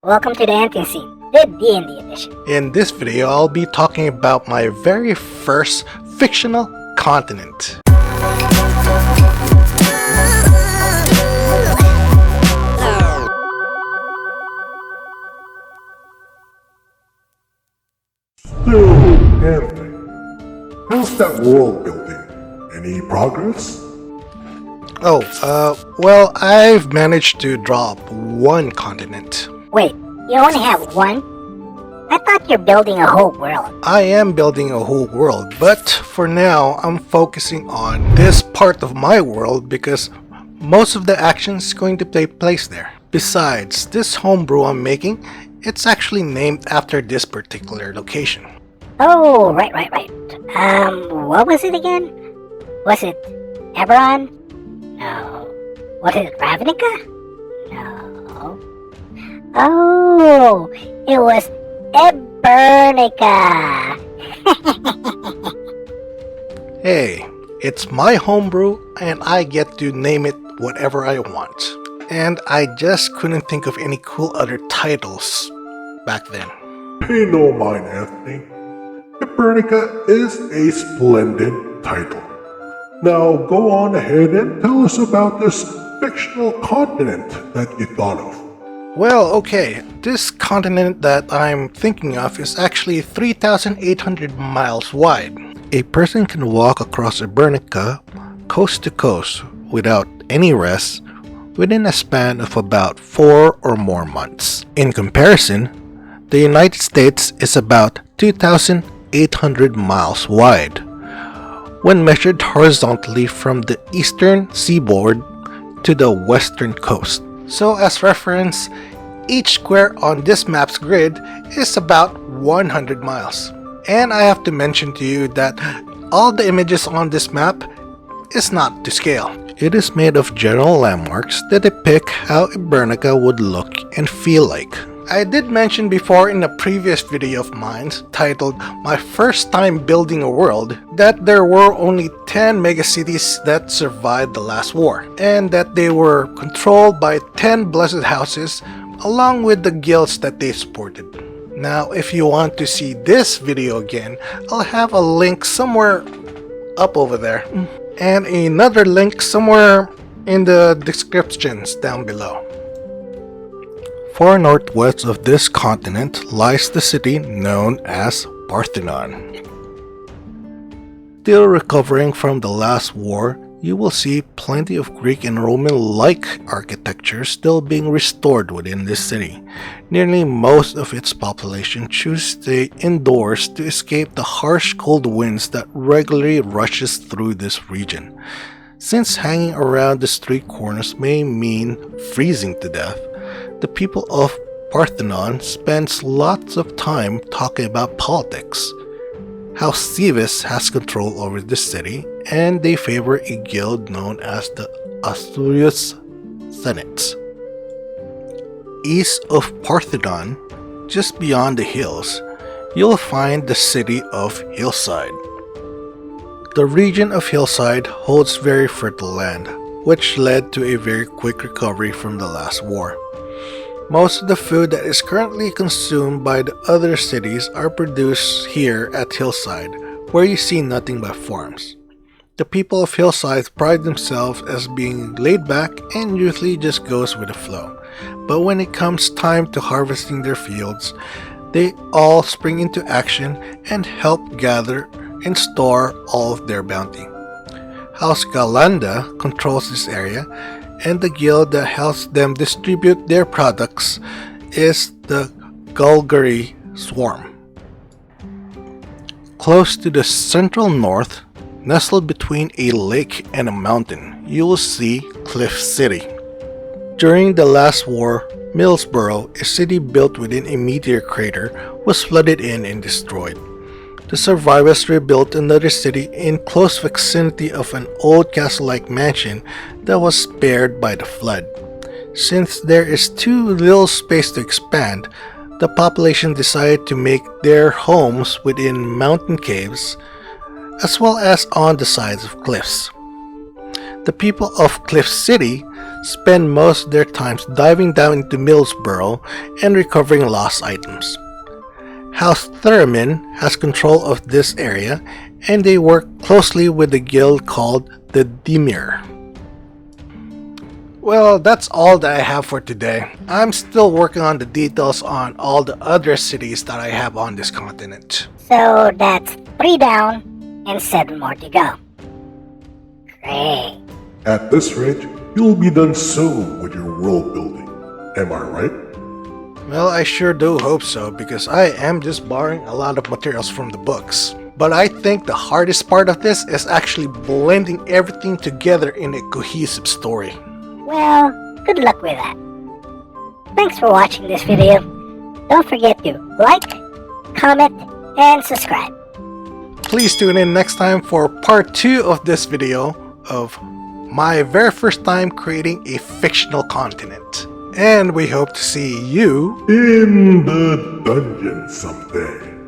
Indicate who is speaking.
Speaker 1: Welcome to the ending scene, the D&D edition.
Speaker 2: In this video, I'll be talking about my very first fictional continent.
Speaker 3: So, Anthony, how's that world building? Any progress?
Speaker 2: Well, I've managed to draw up one continent.
Speaker 1: Wait, you only have one? I thought you're building a whole world.
Speaker 2: I am building a whole world, but for now, I'm focusing on this part of my world because most of the action is going to take place there. Besides, this homebrew I'm making, it's actually named after this particular location.
Speaker 1: Oh, right. What was it again? Was it Eberron? No. Was it Ravnica? No. Oh, it was Ebernica.
Speaker 2: Hey, it's my homebrew and I get to name it whatever I want. And I just couldn't think of any cool other titles back then.
Speaker 3: Pay no mind, Anthony. Ebernica is a splendid title. Now go on ahead and tell us about this fictional continent that you thought of.
Speaker 2: Well, okay, this continent that I'm thinking of is actually 3,800 miles wide. A person can walk across Ebernica coast to coast without any rest within a span of about 4 or more months. In comparison, the United States is about 2,800 miles wide when measured horizontally from the eastern seaboard to the western coast. So as reference, each square on this map's grid is about 100 miles. And I have to mention to you that all the images on this map is not to scale. It is made of general landmarks that depict how Ebernica would look and feel like. I did mention before in a previous video of mine titled My First Time Building a World that there were only 10 megacities that survived the last war and that they were controlled by 10 blessed houses along with the guilds that they supported. Now if you want to see this video again, I'll have a link somewhere up over there and another link somewhere in the descriptions down below. Far northwest of this continent lies the city known as Parthenon. Still recovering from the last war, you will see plenty of Greek and Roman-like architecture still being restored within this city. Nearly most of its population choose to stay indoors to escape the harsh cold winds that regularly rushes through this region. Since hanging around the street corners may mean freezing to death, the people of Parthenon spends lots of time talking about politics, how Civis has control over the city, and they favor a guild known as the Asturias Senates. East of Parthenon, just beyond the hills, you'll find the city of Hillside. The region of Hillside holds very fertile land, which led to a very quick recovery from the last war. Most of the food that is currently consumed by the other cities are produced here at Hillside, where you see nothing but farms. The people of Hillside pride themselves as being laid back and usually just goes with the flow. But when it comes time to harvesting their fields, they all spring into action and help gather and store all of their bounty. House Galanda controls this area, and the guild that helps them distribute their products is the Gulgari Swarm. Close to the central north, nestled between a lake and a mountain, you will see Cliff City. During the last war, Millsboro, a city built within a meteor crater, was flooded in and destroyed. The survivors rebuilt another city in close vicinity of an old castle-like mansion that was spared by the flood. Since there is too little space to expand, the population decided to make their homes within mountain caves as well as on the sides of cliffs. The people of Cliff City spend most of their times diving down into Millsboro and recovering lost items. House Thurman has control of this area, and they work closely with a guild called the Dimir. Well, that's all that I have for today. I'm still working on the details on all the other cities that I have on this continent.
Speaker 1: So that's 3 down and 7 more to go. Great.
Speaker 3: At this rate, you'll be done soon with your world building. Am I right?
Speaker 2: Well, I sure do hope so, because I am just borrowing a lot of materials from the books. But I think the hardest part of this is actually blending everything together in a cohesive story.
Speaker 1: Well, good luck with that. Thanks for watching this video. Don't forget to like, comment, and subscribe.
Speaker 2: Please tune in next time for part 2 of this video of my very first time creating a fictional continent. And we hope to see you
Speaker 3: In the dungeon someday.